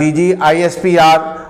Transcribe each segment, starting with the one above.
DGISPR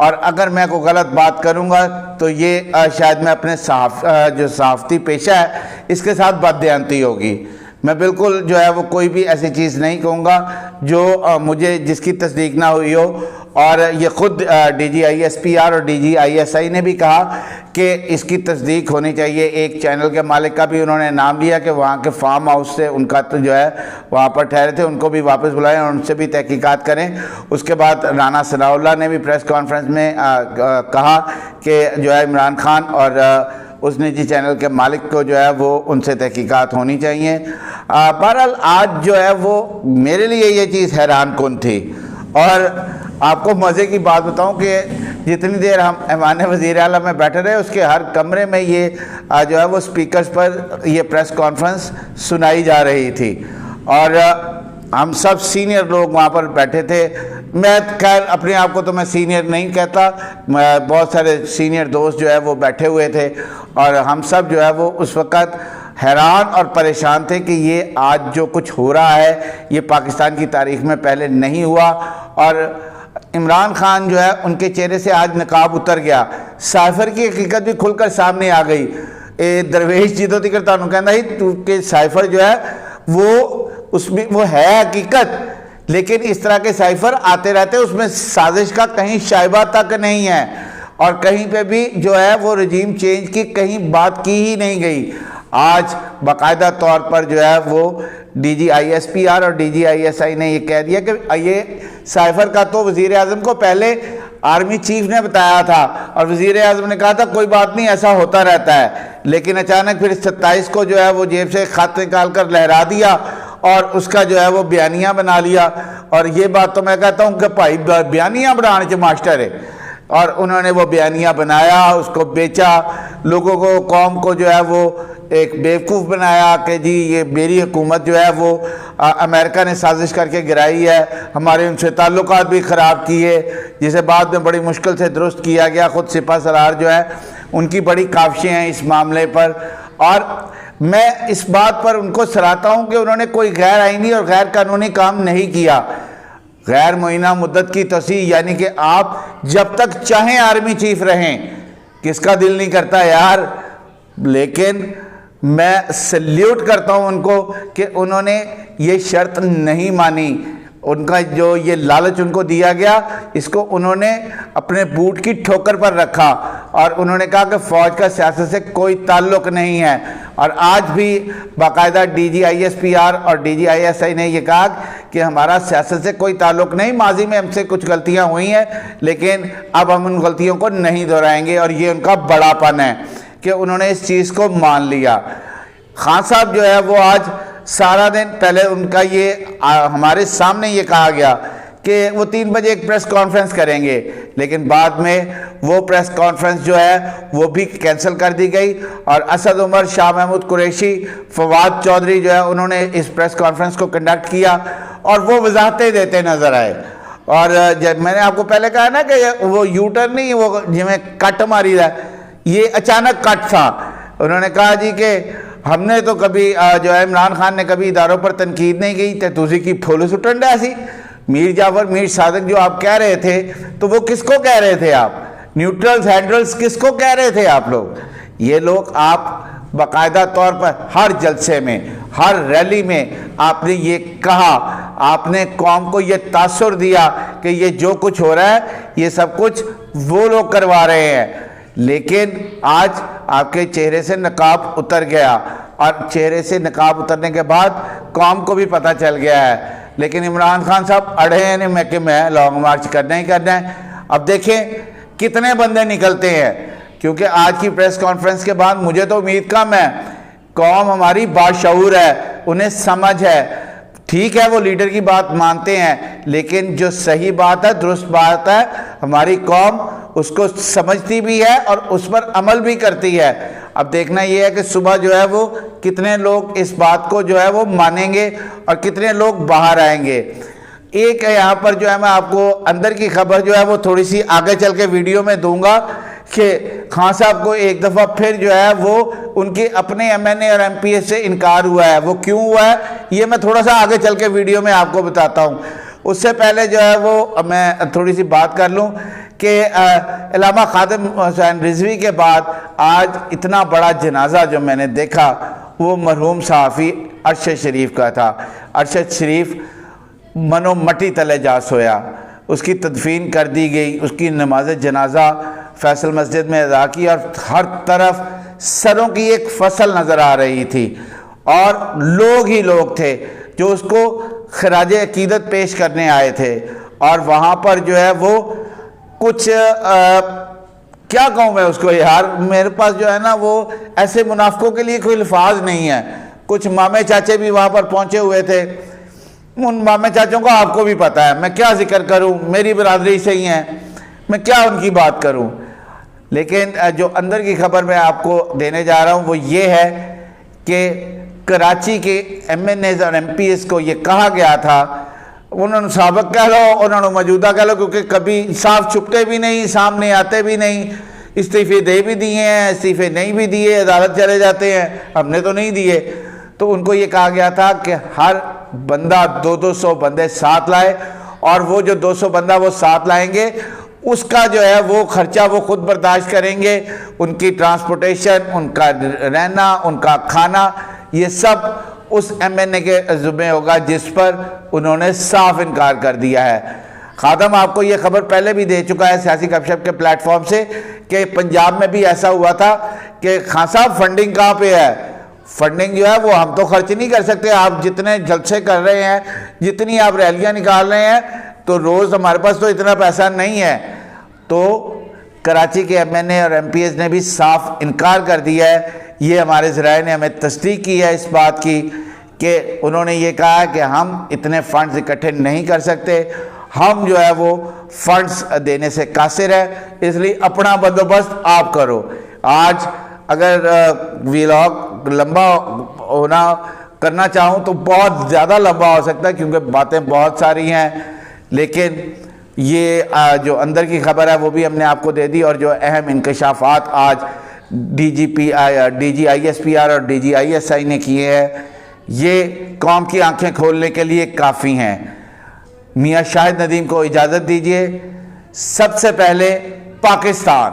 اور اگر میں کوئی غلط بات کروں گا تو یہ شاید میں اپنے جو صحافتی پیشہ ہے اس کے ساتھ بددیانتی ہوگی. میں بالکل جو ہے وہ کوئی بھی ایسی چیز نہیں کہوں گا جو مجھے جس کی تصدیق نہ ہوئی ہو. اور یہ خود D G I S P R اور D G I S I نے بھی کہا کہ اس کی تصدیق ہونی چاہیے. ایک چینل کے مالک کا بھی انہوں نے نام لیا کہ وہاں کے فارم ہاؤس سے ان کا تو جو ہے وہاں پر ٹھہرے تھے, ان کو بھی واپس بلائیں اور ان سے بھی تحقیقات کریں. اس کے بعد رانا ثناء اللہ نے بھی پریس کانفرنس میں کہا کہ جو ہے عمران خان اور اس نجی چینل کے مالک کو جو ہے وہ ان سے تحقیقات ہونی چاہیے. بہرحال آج جو ہے وہ میرے لیے یہ چیز حیران کن تھی. اور آپ کو مزے کی بات بتاؤں کہ جتنی دیر ہم ایوان وزیر اعلیٰ میں بیٹھے رہے اس کے ہر کمرے میں یہ جو ہے وہ سپیکرز پر یہ پریس کانفرنس سنائی جا رہی تھی اور ہم سب سینئر لوگ وہاں پر بیٹھے تھے. میں خیر اپنے آپ کو تو میں سینئر نہیں کہتا, بہت سارے سینئر دوست جو ہے وہ بیٹھے ہوئے تھے اور ہم سب جو ہے وہ اس وقت حیران اور پریشان تھے کہ یہ آج جو کچھ ہو رہا ہے یہ پاکستان کی تاریخ میں پہلے نہیں ہوا. اور عمران خان جو ہے ان کے چہرے سے آج نقاب اتر گیا, سائفر کی حقیقت بھی کھل کر سامنے آ گئی. درویش جی تو تکر تانوں کہندا ہی کہ سائفر جو ہے وہ اس میں وہ ہے حقیقت, لیکن اس طرح کے سائفر آتے رہتے, اس میں سازش کا کہیں شائبہ تک نہیں ہے اور کہیں پہ بھی جو ہے وہ رجیم چینج کی کہیں بات کی ہی نہیں گئی. آج باقاعدہ طور پر جو ہے وہ D G I S P R اور D G I S I نے یہ کہہ دیا کہ یہ سائفر کا تو وزیر اعظم کو پہلے آرمی چیف نے بتایا تھا اور وزیر اعظم نے کہا تھا کوئی بات نہیں ایسا ہوتا رہتا ہے, لیکن اچانک پھر 27 کو جو ہے وہ جیب سے خط نکال کر لہرا دیا اور اس کا جو ہے وہ بیانیہ بنا لیا. اور یہ بات تو میں کہتا ہوں کہ بھائی بیانیہ بنانے کے ماسٹر ہے, اور انہوں نے وہ بیانیہ بنایا, اس کو بیچا, لوگوں کو قوم کو جو ہے وہ ایک بیوقوف بنایا کہ جی یہ میری حکومت جو ہے وہ امریکہ نے سازش کر کے گرائی ہے, ہمارے ان سے تعلقات بھی خراب کیے جسے بعد میں بڑی مشکل سے درست کیا گیا. خود سپہ سالار جو ہے ان کی بڑی کاوشیں ہیں اس معاملے پر, اور میں اس بات پر ان کو سراہتا ہوں کہ انہوں نے کوئی غیر آئینی اور غیر قانونی کام نہیں کیا. غیر معینہ مدت کی توسیع یعنی کہ آپ جب تک چاہیں آرمی چیف رہیں, کس کا دل نہیں کرتا یار, لیکن میں سلیوٹ کرتا ہوں ان کو کہ انہوں نے یہ شرط نہیں مانی. ان کا جو یہ لالچ ان کو دیا گیا اس کو انہوں نے اپنے بوٹ کی ٹھوکر پر رکھا اور انہوں نے کہا کہ فوج کا سیاست سے کوئی تعلق نہیں ہے. اور آج بھی باقاعدہ D G I S P R اور D G I S I نے یہ کہا کہ ہمارا سیاست سے کوئی تعلق نہیں, ماضی میں ہم سے کچھ غلطیاں ہوئی ہیں لیکن اب ہم ان غلطیوں کو نہیں دہرائیں گے. اور یہ ان کا بڑا پن ہے کہ انہوں نے اس چیز کو مان لیا. خان صاحب جو ہے وہ آج سارا دن پہلے ان کا یہ ہمارے سامنے یہ کہا گیا کہ وہ 3 بجے ایک پریس کانفرنس کریں گے, لیکن بعد میں وہ پریس کانفرنس جو ہے وہ بھی کینسل کر دی گئی اور اسد عمر, شاہ محمود قریشی, فواد چودھری جو ہے انہوں نے اس پریس کانفرنس کو کنڈکٹ کیا اور وہ وضاحتیں دیتے نظر آئے. اور جب میں نے آپ کو پہلے کہا نا کہ وہ یوٹر نہیں, وہ جی کٹ ماری رہا ہے, یہ اچانک کٹ تھا. انہوں نے کہا جی کہ ہم نے تو کبھی جو ہے عمران خان نے کبھی اداروں پر تنقید نہیں کی, تے تُسی کی پھولو سٹنڈ ایسی. میر جعفر, میر صادق جو آپ کہہ رہے تھے تو وہ کس کو کہہ رہے تھے آپ, نیوٹرلز ہینڈرلز کس کو کہہ رہے تھے آپ لوگ. یہ لوگ آپ باقاعدہ طور پر ہر جلسے میں, ہر ریلی میں آپ نے یہ کہا, آپ نے قوم کو یہ تاثر دیا کہ یہ جو کچھ ہو رہا ہے یہ سب کچھ وہ لوگ کروا رہے ہیں. لیکن آج آپ کے چہرے سے نقاب اتر گیا اور چہرے سے نقاب اترنے کے بعد قوم کو بھی پتہ چل گیا ہے. لیکن عمران خان صاحب اڑے ہیں میں کہ میں لانگ مارچ کرنا ہی کرنا ہے. اب دیکھیں کتنے بندے نکلتے ہیں, کیونکہ آج کی پریس کانفرنس کے بعد مجھے تو امید کم ہے. قوم ہماری باشعور ہے, انہیں سمجھ ہے, ٹھیک ہے وہ لیڈر کی بات مانتے ہیں لیکن جو صحیح بات ہے, درست بات ہے, ہماری قوم اس کو سمجھتی بھی ہے اور اس پر عمل بھی کرتی ہے. اب دیکھنا یہ ہے کہ صبح جو ہے وہ کتنے لوگ اس بات کو جو ہے وہ مانیں گے اور کتنے لوگ باہر آئیں گے. ایک یہاں پر جو ہے میں آپ کو اندر کی خبر جو ہے وہ تھوڑی سی آگے چل کے ویڈیو میں دوں گا کہ خان صاحب کو ایک دفعہ پھر جو ہے وہ ان کے اپنے ایم این اے اور ایم پی ایس سے انکار ہوا ہے. وہ کیوں ہوا ہے یہ میں تھوڑا سا آگے چل کے ویڈیو میں آپ کو بتاتا ہوں. اس سے پہلے جو ہے وہ میں تھوڑی سی بات کر لوں کہ علامہ خادم حسین رضوی کے بعد آج اتنا بڑا جنازہ جو میں نے دیکھا وہ مرحوم صحافی ارشد شریف کا تھا۔ ارشد شریف منو مٹی تلے جا سویا، اس کی تدفین کر دی گئی، اس کی نماز جنازہ فیصل مسجد میں ادا کی، اور ہر طرف سروں کی ایک فصل نظر آ رہی تھی اور لوگ ہی لوگ تھے جو اس کو خراج عقیدت پیش کرنے آئے تھے۔ اور وہاں پر جو ہے وہ کچھ کیا کہوں میں اس کو یار، میرے پاس جو ہے نا وہ ایسے منافقوں کے لیے کوئی الفاظ نہیں ہے۔ کچھ مامے چاچے بھی وہاں پر پہنچے ہوئے تھے، ان مامے چاچوں کو آپ کو بھی پتہ ہے، میں کیا ذکر کروں، میری برادری سے ہی ہیں، میں کیا ان کی بات کروں۔ لیکن جو اندر کی خبر میں آپ کو دینے جا رہا ہوں وہ یہ ہے کہ کراچی کے ایم این ایز اور ایم پی ایس کو یہ کہا گیا تھا، انہوں نے سابق کہہ لو، انہوں نے موجودہ کہہ لو، کیونکہ کبھی صاف چھپتے بھی نہیں، سامنے آتے بھی نہیں، استعفے دے بھی دیے ہیں، استعفے نہیں بھی دیے، عدالت چلے جاتے ہیں، ہم نے تو نہیں دیے۔ تو ان کو یہ کہا گیا تھا کہ ہر بندہ 200 بندے ساتھ لائے، اور وہ جو 200 بندہ وہ ساتھ لائیں گے اس کا جو ہے وہ خرچہ وہ خود برداشت کریں گے، ان کی ٹرانسپورٹیشن، ان کا رہنا، ان کا کھانا، یہ سب اس ایم این اے کے ذمہ ہوگا، جس پر انہوں نے صاف انکار کر دیا ہے۔ خادم آپ کو یہ خبر پہلے بھی دے چکا ہے سیاسی گپ شپ کے پلیٹ فارم سے کہ پنجاب میں بھی ایسا ہوا تھا کہ خان صاحب فنڈنگ کہاں پہ ہے، فنڈنگ جو ہے وہ ہم تو خرچ نہیں کر سکتے، آپ جتنے جلسے کر رہے ہیں، جتنی آپ ریلیاں نکال رہے ہیں، تو روز ہمارے پاس تو اتنا پیسہ نہیں ہے۔ تو کراچی کے ایم این اے اور ایم پی ایس نے بھی صاف انکار کر دیا ہے۔ یہ ہمارے ذرائع نے ہمیں تصدیق کی ہے اس بات کی کہ انہوں نے یہ کہا کہ ہم اتنے فنڈز اکٹھے نہیں کر سکتے، ہم جو ہے وہ فنڈز دینے سے قاصر ہے، اس لیے اپنا بندوبست آپ کرو۔ آج اگر ویلاگ لمبا کرنا چاہوں تو بہت زیادہ لمبا ہو سکتا ہے کیونکہ باتیں بہت ساری ہیں، لیکن یہ جو اندر کی خبر ہے وہ بھی ہم نے آپ کو دے دی، اور جو اہم انکشافات آج D G I S P R اور D G I S I نے کیے ہیں، یہ قوم کی آنکھیں کھولنے کے لیے کافی ہیں۔ میاں شاہد ندیم کو اجازت دیجیے۔ سب سے پہلے پاکستان